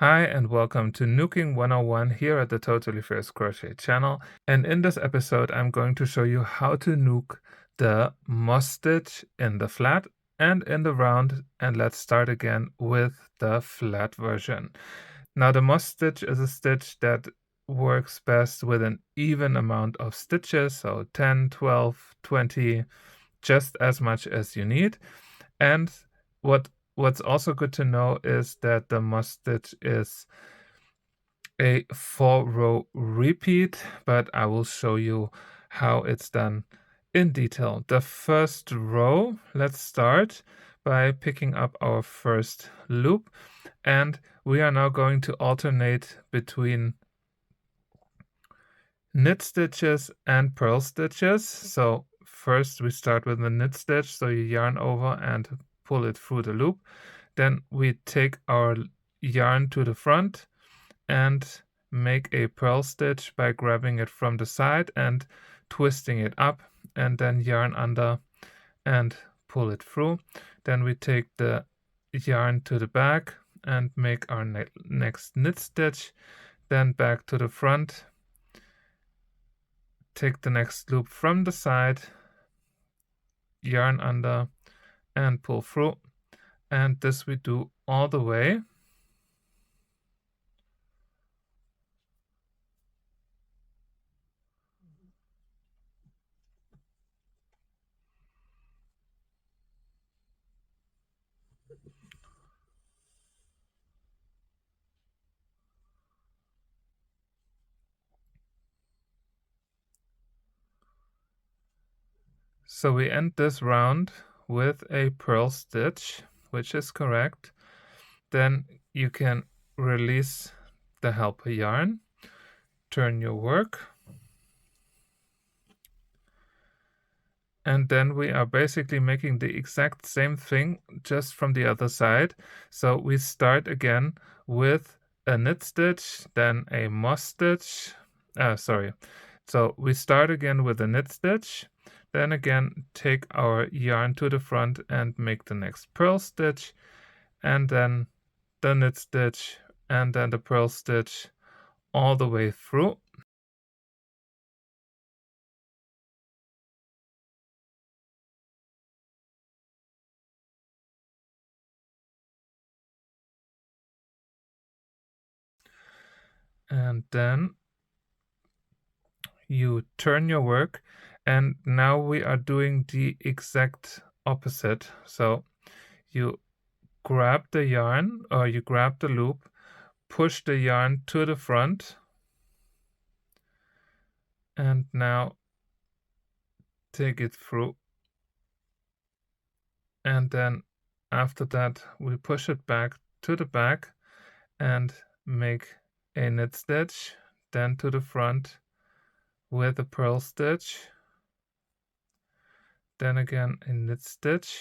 Hi and welcome to Knooking 101 here at the Totally Fierce Crochet channel. And in this episode, I'm going to show you how to nook the moss stitch in the flat and in the round. And let's start again with the flat version. Now, the moss stitch is a stitch that works best with an even amount of stitches, so 10, 12, 20, just as much as you need. And what's also good to know is that the moss stitch is a 4-row repeat, but I will show you how it's done in detail. The first row, let's start by picking up our first loop, and we are now going to alternate between knit stitches and purl stitches. So first we start with the knit stitch, so you yarn over and pull it through the loop. Then we take our yarn to the front and make a purl stitch by grabbing it from the side and twisting it up, and then yarn under and pull it through. Then we take the yarn to the back and make our next knit stitch, then back to the front, take the next loop from the side, yarn under and pull through, and this we do all the way. So we end this round with a purl stitch, which is correct. Then you can release the helper yarn, turn your work, and then we are basically making the exact same thing just from the other side. So we start again with a knit stitch, then a moss stitch. So we start again with a knit stitch, then again take our yarn to the front and make the next purl stitch, and then the knit stitch, and then the purl stitch all the way through. And then you turn your work, and now we are doing the exact opposite. So you grab the yarn, or you grab the loop, push the yarn to the front, and now take it through. And then after that, we push it back to the back and make a knit stitch, then to the front with a purl stitch, then again a knit stitch,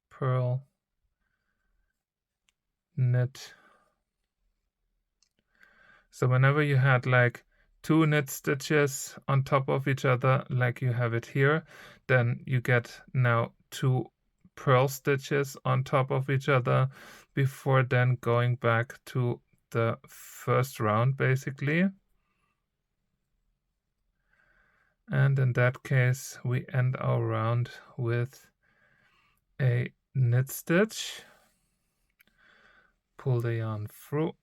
purl, knit. So whenever you had like 2 knit stitches on top of each other, like you have it here, then you get now 2 purl stitches on top of each other before then going back to the first round basically. And in that case, we end our round with a knit stitch, pull the yarn through,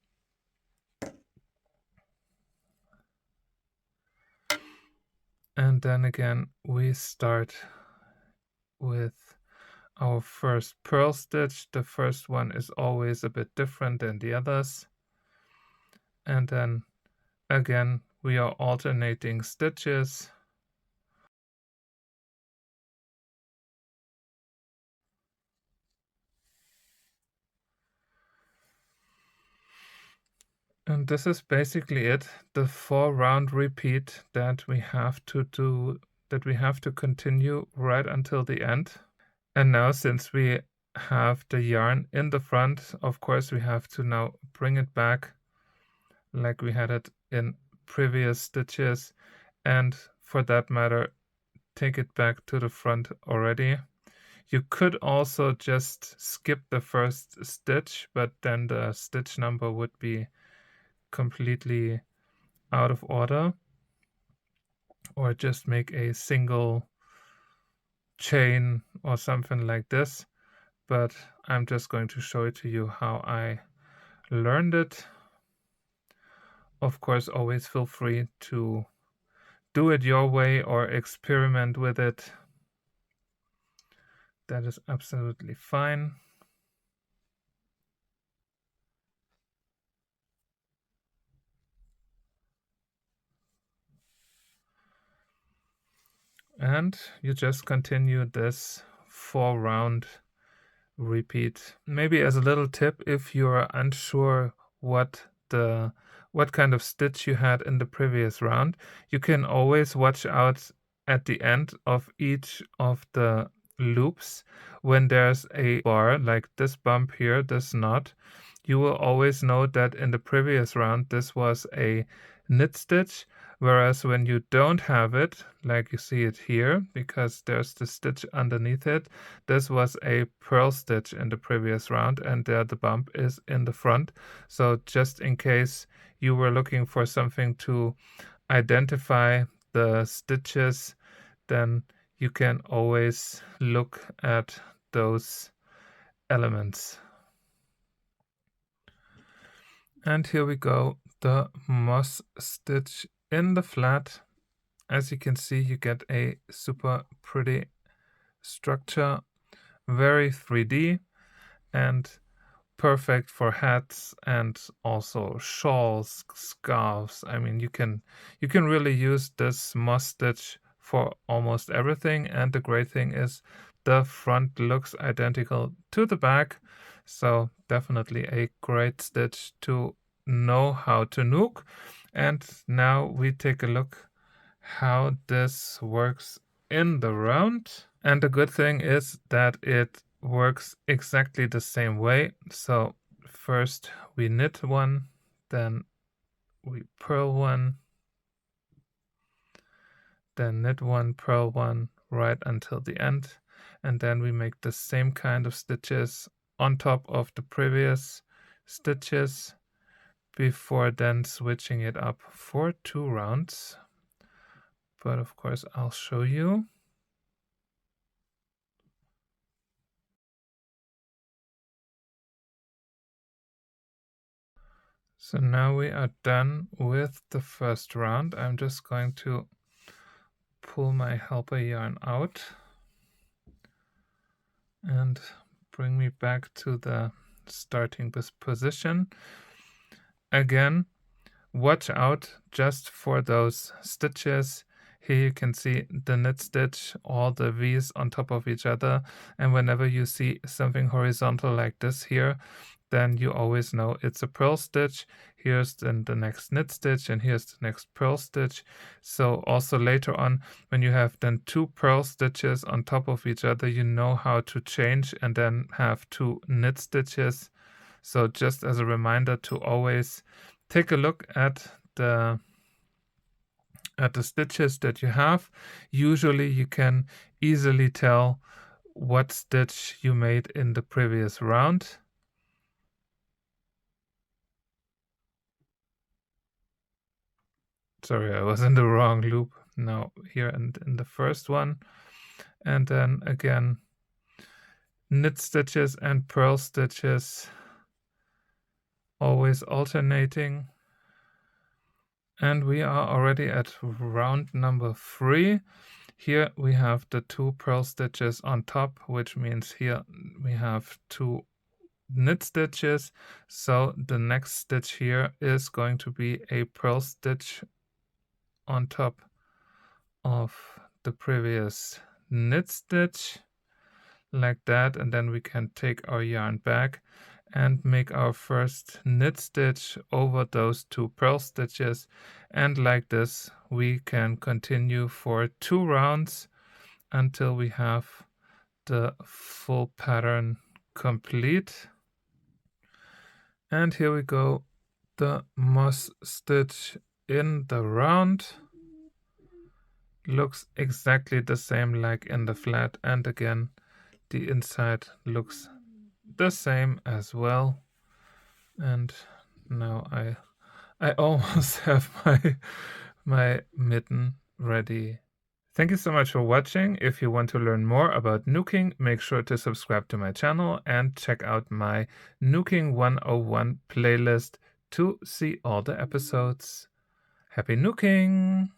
and then again we start with our first purl stitch. The first one is always a bit different than the others, and then again we are alternating stitches. And this is basically it, the 4-round repeat that we have to do, that we have to continue right until the end. And now, since we have the yarn in the front, of course we have to now bring it back like we had it in previous stitches, and for that matter take it back to the front already. You could also just skip the first stitch, but then the stitch number would be completely out of order, or just make a single chain or something like this. But I'm just going to show it to you how I learned it. Of course, always feel free to do it your way or experiment with it. That is absolutely fine. And you just continue this 4-round repeat. Maybe as a little tip, if you're unsure what kind of stitch you had in the previous round, you can always watch out at the end of each of the loops when there's a bar like this bump here, this knot. You will always know that in the previous round this was a knit stitch, whereas when you don't have it, like you see it here, because there's the stitch underneath it, this was a purl stitch in the previous round, and there the bump is in the front. So just in case you were looking for something to identify the stitches, then you can always look at those elements. And here we go, the moss stitch in the flat. As you can see, you get a super pretty structure, very 3D, and perfect for hats and also shawls, scarves. I mean, you can really use this moss stitch for almost everything, and the great thing is the front looks identical to the back, so definitely a great stitch to know how to nook. And now we take a look how this works in the round. And the good thing is that it works exactly the same way. So first we knit one, then we purl one, then knit one, purl one, right until the end, and then we make the same kind of stitches on top of the previous stitches before then switching it up for 2 rounds. But of course I'll show you. So now we are done with the first round. I'm just going to pull my helper yarn out and bring me back to the starting position. Again, watch out just for those stitches. Here you can see the knit stitch, all the V's on top of each other, and whenever you see something horizontal like this here, then you always know it's a purl stitch. Here's then the next knit stitch, and here's the next purl stitch. So also later on, when you have then 2 purl stitches on top of each other, you know how to change and then have 2 knit stitches. So just as a reminder to always take a look at the stitches that you have. Usually you can easily tell what stitch you made in the previous round. Sorry, I was in the wrong loop. Now here and in the first one. And then again, knit stitches and purl stitches, always alternating. And we are already at round number 3. Here we have the 2 purl stitches on top, which means here we have 2 knit stitches. So the next stitch here is going to be a purl stitch on top of the previous knit stitch, like that, and then we can take our yarn back and make our first knit stitch over those 2 purl stitches, and like this we can continue for 2 rounds until we have the full pattern complete. And here we go, the moss stitch in the round looks exactly the same like in the flat, and again The inside looks the same as well. And now I almost have my mitten ready. Thank you so much for watching. If you want to learn more about nooking, make sure to subscribe to my channel and check out my Knooking 101 playlist to see all the episodes. Happy nooking!